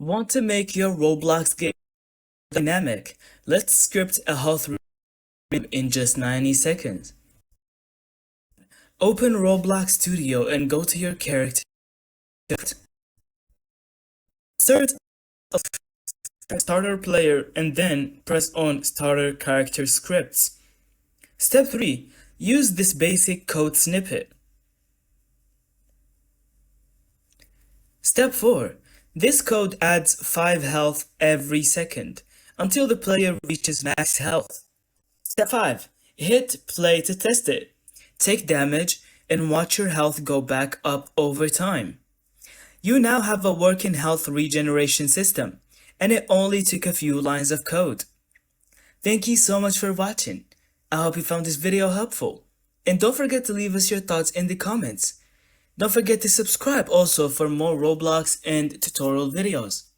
Want to make your Roblox game dynamic? Let's script a health routine in just 90 seconds. Open Roblox Studio and go to your character. Insert a starter player and then press on Starter Character Scripts. Step 3. Use this basic code snippet. Step 4. This code adds 5 health every second until the player reaches max health. Step 5. Hit play to test it. Take damage and watch your health go back up over time. You now have a working health regeneration system, and it only took a few lines of code. Thank you so much for watching. I hope you found this video helpful. And don't forget to leave us your thoughts in the comments. Don't forget to subscribe also for more Roblox and tutorial videos.